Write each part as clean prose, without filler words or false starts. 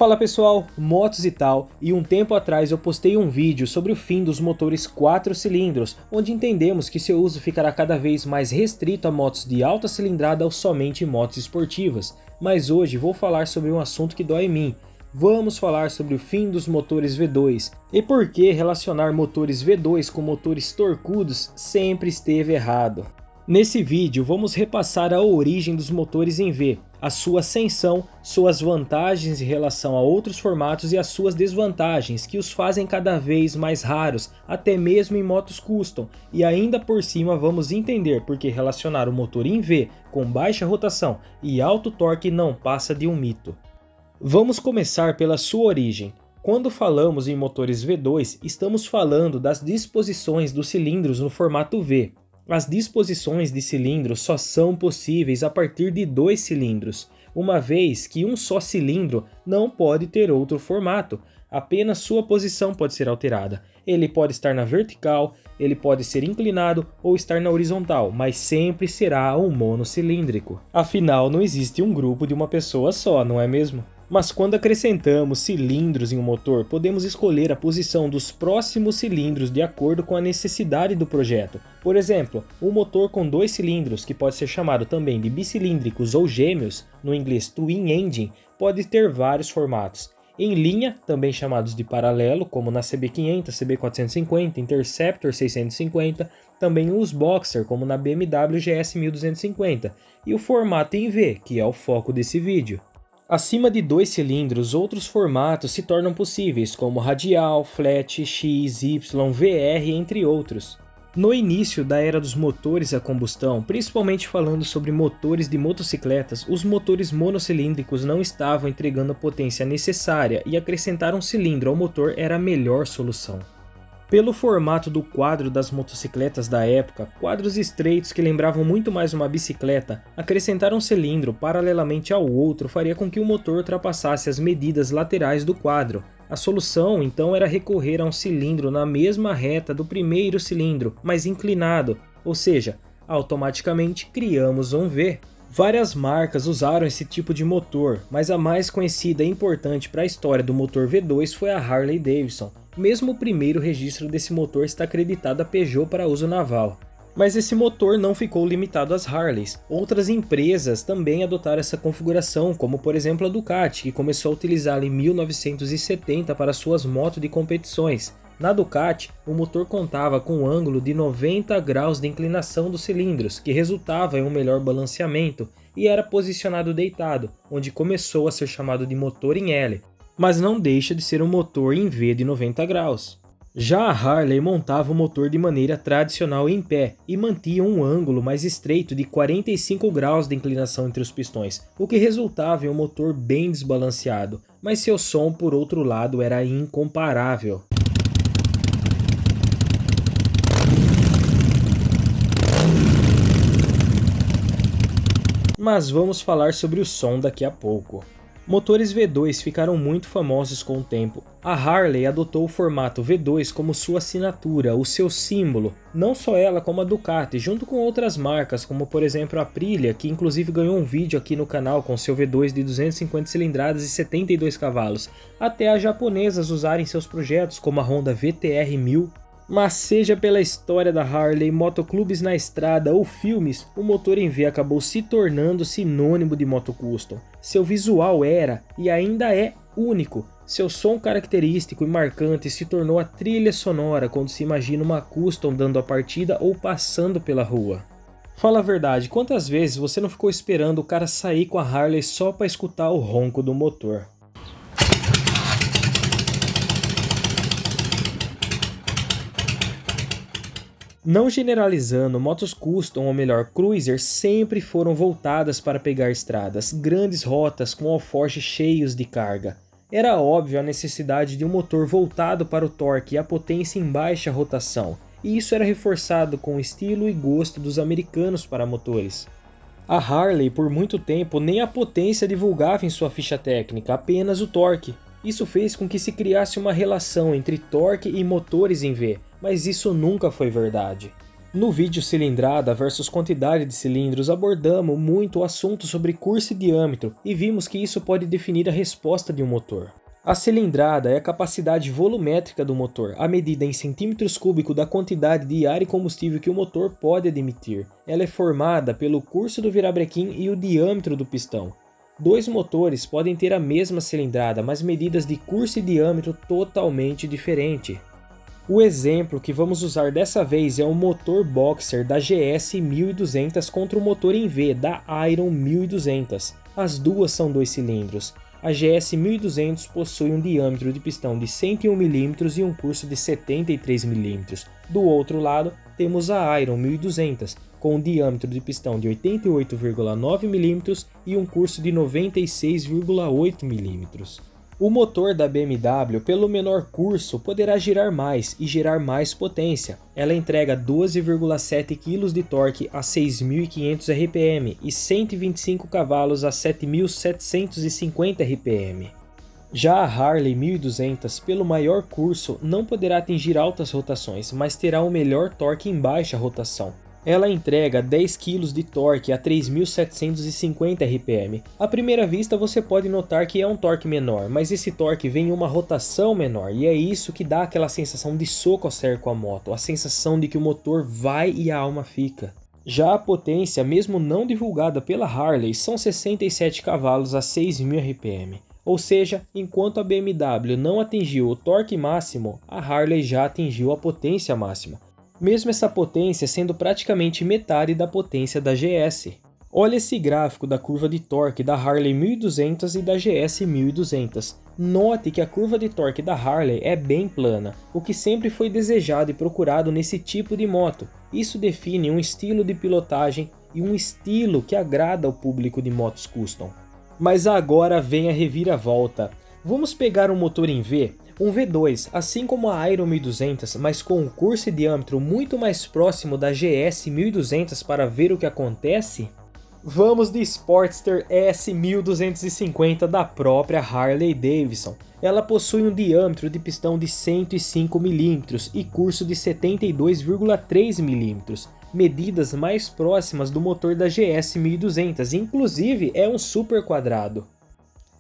Fala pessoal, motos e tal, e um tempo atrás eu postei um vídeo sobre o fim dos motores 4 cilindros, onde entendemos que seu uso ficará cada vez mais restrito a motos de alta cilindrada ou somente motos esportivas, mas hoje vou falar sobre um assunto que dói em mim. Vamos falar sobre o fim dos motores V2 e por que relacionar motores V2 com motores torcudos sempre esteve errado. Nesse vídeo vamos repassar a origem dos motores em V, a sua ascensão, suas vantagens em relação a outros formatos e as suas desvantagens que os fazem cada vez mais raros, até mesmo em motos custom, e ainda por cima vamos entender por que relacionar o motor em V com baixa rotação e alto torque não passa de um mito. Vamos começar pela sua origem. Quando falamos em motores V2, estamos falando das disposições dos cilindros no formato V. As disposições de cilindro só são possíveis a partir de 2 cilindros, uma vez que um só cilindro não pode ter outro formato, apenas sua posição pode ser alterada. Ele pode estar na vertical, ele pode ser inclinado ou estar na horizontal, mas sempre será um monocilíndrico. Afinal, não existe um grupo de uma pessoa só, não é mesmo? Mas quando acrescentamos cilindros em um motor, podemos escolher a posição dos próximos cilindros de acordo com a necessidade do projeto. Por exemplo, um motor com 2 cilindros, que pode ser chamado também de bicilíndricos ou gêmeos, no inglês twin engine, pode ter vários formatos. Em linha, também chamados de paralelo, como na CB500, CB450, Interceptor 650, também os Boxer, como na BMW GS 1250, e o formato em V, que é o foco desse vídeo. Acima de 2 cilindros, outros formatos se tornam possíveis, como radial, flat, X, Y, VR, entre outros. No início da era dos motores a combustão, principalmente falando sobre motores de motocicletas, os motores monocilíndricos não estavam entregando a potência necessária e acrescentar um cilindro ao motor era a melhor solução. Pelo formato do quadro das motocicletas da época, quadros estreitos que lembravam muito mais uma bicicleta, acrescentar um cilindro paralelamente ao outro faria com que o motor ultrapassasse as medidas laterais do quadro. A solução então era recorrer a um cilindro na mesma reta do primeiro cilindro, mas inclinado, ou seja, automaticamente criamos um V. Várias marcas usaram esse tipo de motor, mas a mais conhecida e importante para a história do motor V2 foi a Harley Davidson. Mesmo o primeiro registro desse motor está acreditado a Peugeot para uso naval. Mas esse motor não ficou limitado às Harleys. Outras empresas também adotaram essa configuração, como por exemplo a Ducati, que começou a utilizá-la em 1970 para suas motos de competições. Na Ducati, o motor contava com um ângulo de 90 graus de inclinação dos cilindros, que resultava em um melhor balanceamento, e era posicionado deitado, onde começou a ser chamado de motor em L, mas não deixa de ser um motor em V de 90 graus. Já a Harley montava o motor de maneira tradicional em pé e mantinha um ângulo mais estreito de 45 graus de inclinação entre os pistões, o que resultava em um motor bem desbalanceado, mas seu som por outro lado era incomparável. Mas vamos falar sobre o som daqui a pouco. Motores V2 ficaram muito famosos com o tempo. A Harley adotou o formato V2 como sua assinatura, o seu símbolo. Não só ela, como a Ducati, junto com outras marcas, como por exemplo a Aprilia, que inclusive ganhou um vídeo aqui no canal com seu V2 de 250 cilindradas e 72 cavalos, até as japonesas usarem seus projetos, como a Honda VTR 1000. Mas seja pela história da Harley, motoclubes na estrada ou filmes, o motor em V acabou se tornando sinônimo de moto custom. Seu visual era, e ainda é, único. Seu som característico e marcante se tornou a trilha sonora quando se imagina uma custom dando a partida ou passando pela rua. Fala a verdade, quantas vezes você não ficou esperando o cara sair com a Harley só para escutar o ronco do motor? Não generalizando, motos custom, ou melhor, cruiser, sempre foram voltadas para pegar estradas, grandes rotas com alforjes cheios de carga. Era óbvio a necessidade de um motor voltado para o torque e a potência em baixa rotação, e isso era reforçado com o estilo e gosto dos americanos para motores. A Harley, por muito tempo, nem a potência divulgava em sua ficha técnica, apenas o torque. Isso fez com que se criasse uma relação entre torque e motores em V, mas isso nunca foi verdade. No vídeo cilindrada versus quantidade de cilindros abordamos muito o assunto sobre curso e diâmetro e vimos que isso pode definir a resposta de um motor. A cilindrada é a capacidade volumétrica do motor, a medida em centímetros cúbicos da quantidade de ar e combustível que o motor pode admitir. Ela é formada pelo curso do virabrequim e o diâmetro do pistão. Dois motores podem ter a mesma cilindrada, mas medidas de curso e diâmetro totalmente diferentes. O exemplo que vamos usar dessa vez é o motor Boxer da GS 1200 contra o motor em V da Iron 1200. As duas são 2 cilindros. A GS 1200 possui um diâmetro de pistão de 101 mm e um curso de 73 mm. Do outro lado, temos a Iron 1200, com um diâmetro de pistão de 88,9 mm e um curso de 96,8 mm. O motor da BMW, pelo menor curso, poderá girar mais e gerar mais potência. Ela entrega 12,7 kg de torque a 6.500 RPM e 125 cavalos a 7.750 RPM. Já a Harley 1200, pelo maior curso, não poderá atingir altas rotações, mas terá um melhor torque em baixa rotação. Ela entrega 10 kg de torque a 3.750 RPM. À primeira vista você pode notar que é um torque menor, mas esse torque vem em uma rotação menor, e é isso que dá aquela sensação de soco ao sair com a moto, a sensação de que o motor vai e a alma fica. Já a potência, mesmo não divulgada pela Harley, são 67 cavalos a 6.000 RPM. Ou seja, enquanto a BMW não atingiu o torque máximo, a Harley já atingiu a potência máxima. Mesmo essa potência sendo praticamente metade da potência da GS. Olha esse gráfico da curva de torque da Harley 1200 e da GS 1200. Note que a curva de torque da Harley é bem plana, o que sempre foi desejado e procurado nesse tipo de moto. Isso define um estilo de pilotagem e um estilo que agrada ao público de motos custom. Mas agora vem a reviravolta. Vamos pegar um motor em V? Um V2, assim como a Iron 1200, mas com um curso e diâmetro muito mais próximo da GS 1200 para ver o que acontece? Vamos de Sportster S 1250 da própria Harley Davidson. Ela possui um diâmetro de pistão de 105 mm e curso de 72,3 mm, medidas mais próximas do motor da GS 1200, inclusive é um super quadrado.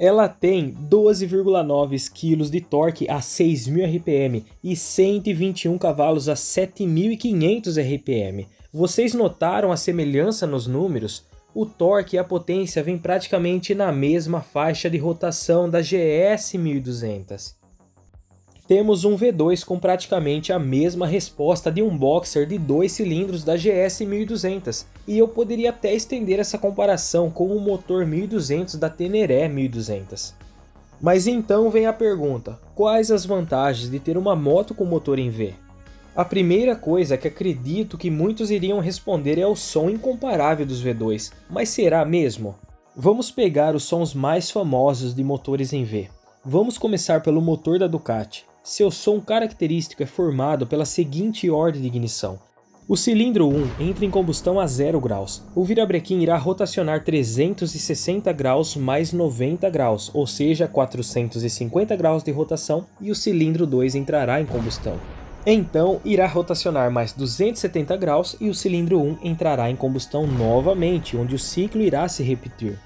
Ela tem 12,9 kg de torque a 6.000 RPM e 121 cavalos a 7.500 RPM. Vocês notaram a semelhança nos números? O torque e a potência vêm praticamente na mesma faixa de rotação da GS 1200. Temos um V2 com praticamente a mesma resposta de um boxer de 2 cilindros da GS 1200, e eu poderia até estender essa comparação com o motor 1200 da Teneré 1200. Mas então vem a pergunta, quais as vantagens de ter uma moto com motor em V? A primeira coisa que acredito que muitos iriam responder é o som incomparável dos V2, mas será mesmo? Vamos pegar os sons mais famosos de motores em V. Vamos começar pelo motor da Ducati. Seu som característico é formado pela seguinte ordem de ignição. O cilindro 1 entra em combustão a 0 graus. O virabrequim irá rotacionar 360 graus mais 90 graus, ou seja, 450 graus de rotação, e o cilindro 2 entrará em combustão. Então, irá rotacionar mais 270 graus e o cilindro 1 entrará em combustão novamente, onde o ciclo irá se repetir.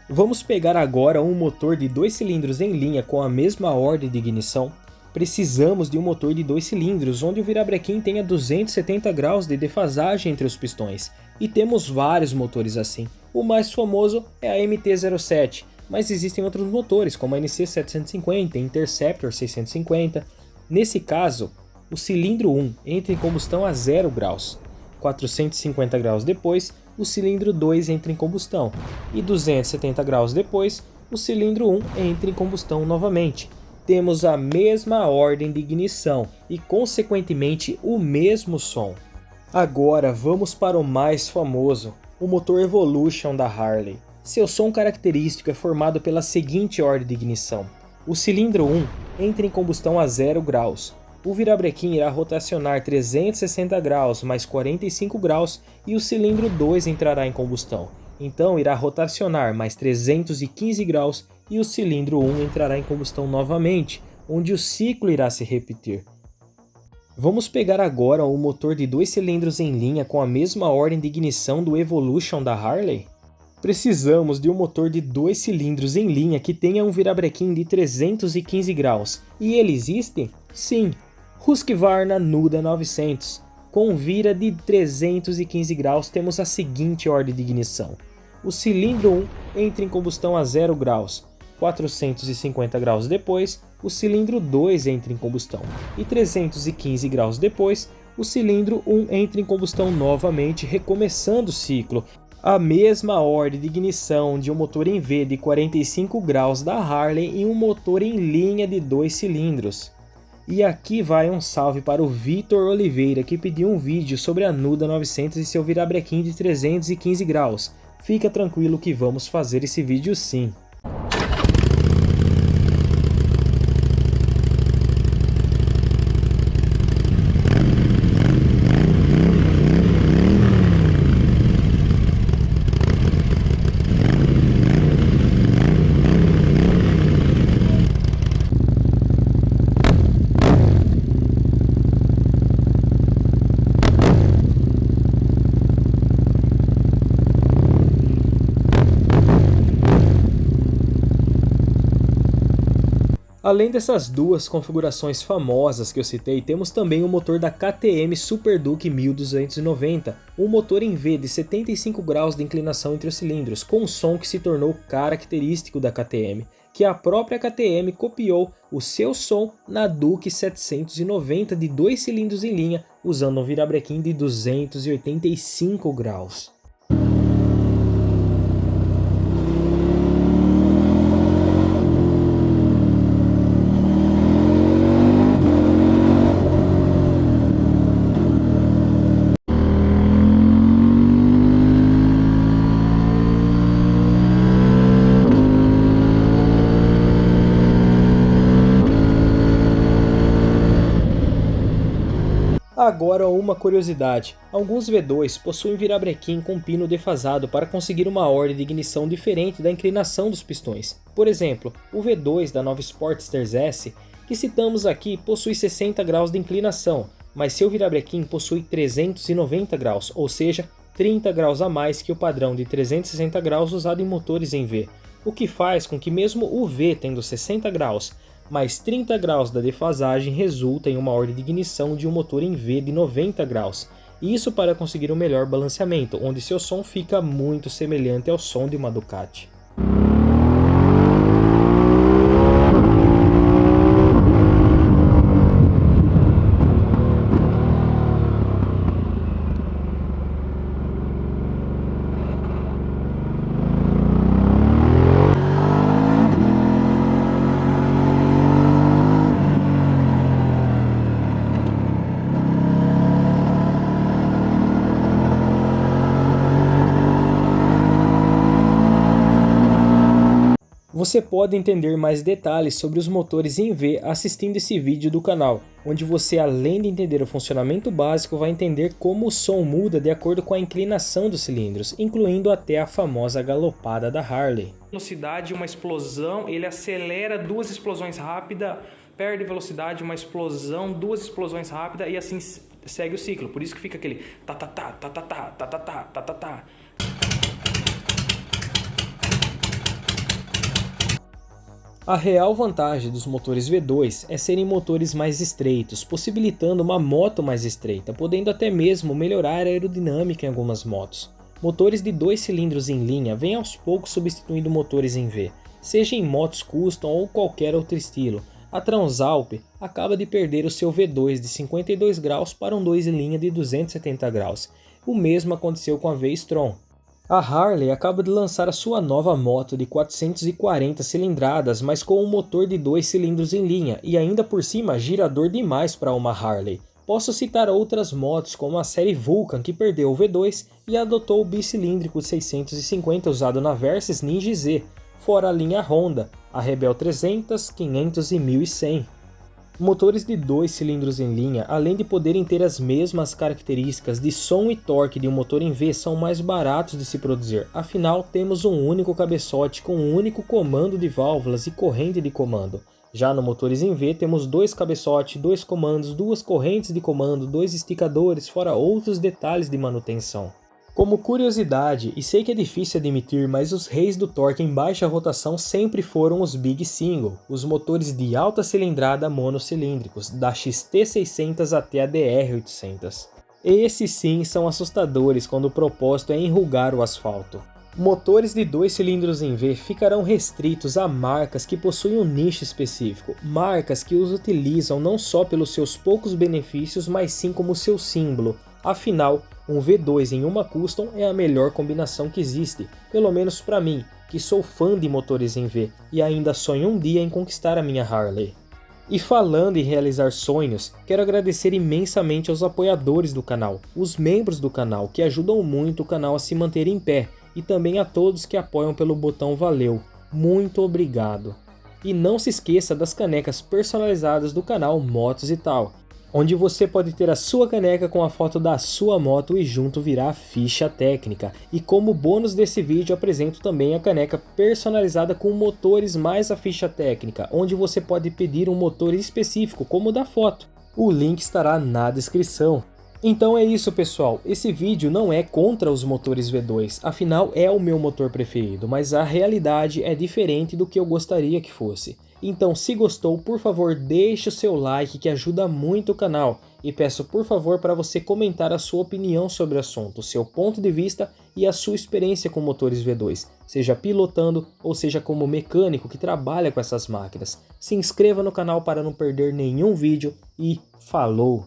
Vamos pegar agora um motor de 2 cilindros em linha com a mesma ordem de ignição. Precisamos de um motor de 2 cilindros, onde o virabrequim tenha 270 graus de defasagem entre os pistões. E temos vários motores assim. O mais famoso é a MT-07, mas existem outros motores, como a NC750, Interceptor 650. Nesse caso, o cilindro 1 entra em combustão a 0 graus. 450 graus depois, o cilindro 2 entra em combustão. E 270 graus depois, o cilindro 1 entra em combustão novamente. Temos a mesma ordem de ignição e, consequentemente, o mesmo som. Agora vamos para o mais famoso, o motor Evolution da Harley. Seu som característico é formado pela seguinte ordem de ignição. O cilindro 1 entra em combustão a 0 graus. O virabrequim irá rotacionar 360 graus mais 45 graus e o cilindro 2 entrará em combustão. Então irá rotacionar mais 315 graus e o cilindro 1 entrará em combustão novamente, onde o ciclo irá se repetir. Vamos pegar agora o motor de 2 cilindros em linha com a mesma ordem de ignição do Evolution da Harley? Precisamos de um motor de 2 cilindros em linha que tenha um virabrequim de 315 graus. E ele existe? Sim! Husqvarna Nuda 900. Com vira de 315 graus temos a seguinte ordem de ignição. O cilindro 1 entra em combustão a 0 graus. 450 graus depois, o cilindro 2 entra em combustão. E 315 graus depois, o cilindro 1 entra em combustão novamente, recomeçando o ciclo. A mesma ordem de ignição de um motor em V de 45 graus da Harley e um motor em linha de 2 cilindros. E aqui vai um salve para o Vitor Oliveira, que pediu um vídeo sobre a Nuda 900 e seu virabrequim de 315 graus. Fica tranquilo que vamos fazer esse vídeo sim. Além dessas duas configurações famosas que eu citei, temos também o motor da KTM Super Duke 1290, um motor em V de 75 graus de inclinação entre os cilindros, com um som que se tornou característico da KTM, que a própria KTM copiou o seu som na Duke 790 de 2 cilindros em linha, usando um virabrequim de 285 graus. Agora uma curiosidade, alguns V2 possuem virabrequim com pino defasado para conseguir uma ordem de ignição diferente da inclinação dos pistões. Por exemplo, o V2 da nova Sportster S, que citamos aqui, possui 60 graus de inclinação, mas seu virabrequim possui 390 graus, ou seja, 30 graus a mais que o padrão de 360 graus usado em motores em V, o que faz com que mesmo o V tendo 60 graus, mais 30 graus da defasagem resulta em uma ordem de ignição de um motor em V de 90 graus. Isso para conseguir um melhor balanceamento, onde seu som fica muito semelhante ao som de uma Ducati. Você pode entender mais detalhes sobre os motores em V assistindo esse vídeo do canal, onde você, além de entender o funcionamento básico, vai entender como o som muda de acordo com a inclinação dos cilindros, incluindo até a famosa galopada da Harley. Velocidade, uma explosão, ele acelera, duas explosões rápidas, perde velocidade, uma explosão, duas explosões rápidas e assim segue o ciclo. Por isso que fica aquele ta-ta-ta, ta-ta-ta, ta-ta-ta, ta-ta-ta. A real vantagem dos motores V2 é serem motores mais estreitos, possibilitando uma moto mais estreita, podendo até mesmo melhorar a aerodinâmica em algumas motos. Motores de 2 cilindros em linha vêm aos poucos substituindo motores em V, seja em motos custom ou qualquer outro estilo. A Transalp acaba de perder o seu V2 de 52 graus para um 2 em linha de 270 graus. O mesmo aconteceu com a V-Strom. A Harley acaba de lançar a sua nova moto de 440 cilindradas, mas com um motor de 2 cilindros em linha e ainda por cima girador demais para uma Harley. Posso citar outras motos como a série Vulcan, que perdeu o V2 e adotou o bicilíndrico 650 usado na Versys Ninja Z, fora a linha Honda, a Rebel 300, 500 e 1100. Motores de 2 cilindros em linha, além de poderem ter as mesmas características de som e torque de um motor em V, são mais baratos de se produzir, afinal temos um único cabeçote com um único comando de válvulas e corrente de comando. Já no motores em V temos 2 cabeçotes, 2 comandos, 2 correntes de comando, 2 esticadores, fora outros detalhes de manutenção. Como curiosidade, e sei que é difícil admitir, mas os reis do torque em baixa rotação sempre foram os Big Single, os motores de alta cilindrada monocilíndricos, da XT600 até a DR800. Esses sim são assustadores quando o propósito é enrugar o asfalto. Motores de 2 cilindros em V ficarão restritos a marcas que possuem um nicho específico, marcas que os utilizam não só pelos seus poucos benefícios, mas sim como seu símbolo. Afinal, um V2 em uma Custom é a melhor combinação que existe, pelo menos para mim, que sou fã de motores em V e ainda sonho um dia em conquistar a minha Harley. E falando em realizar sonhos, quero agradecer imensamente aos apoiadores do canal, os membros do canal que ajudam muito o canal a se manter em pé, e também a todos que apoiam pelo botão valeu, muito obrigado. E não se esqueça das canecas personalizadas do canal Motos e Tal, onde você pode ter a sua caneca com a foto da sua moto e junto virá a ficha técnica. E como bônus desse vídeo apresento também a caneca personalizada com motores mais a ficha técnica, onde você pode pedir um motor específico como o da foto. O link estará na descrição. Então é isso pessoal, esse vídeo não é contra os motores V2, afinal é o meu motor preferido, mas a realidade é diferente do que eu gostaria que fosse. Então se gostou, por favor deixe o seu like que ajuda muito o canal, e peço por favor para você comentar a sua opinião sobre o assunto, o seu ponto de vista e a sua experiência com motores V2, seja pilotando ou seja como mecânico que trabalha com essas máquinas. Se inscreva no canal para não perder nenhum vídeo e falou!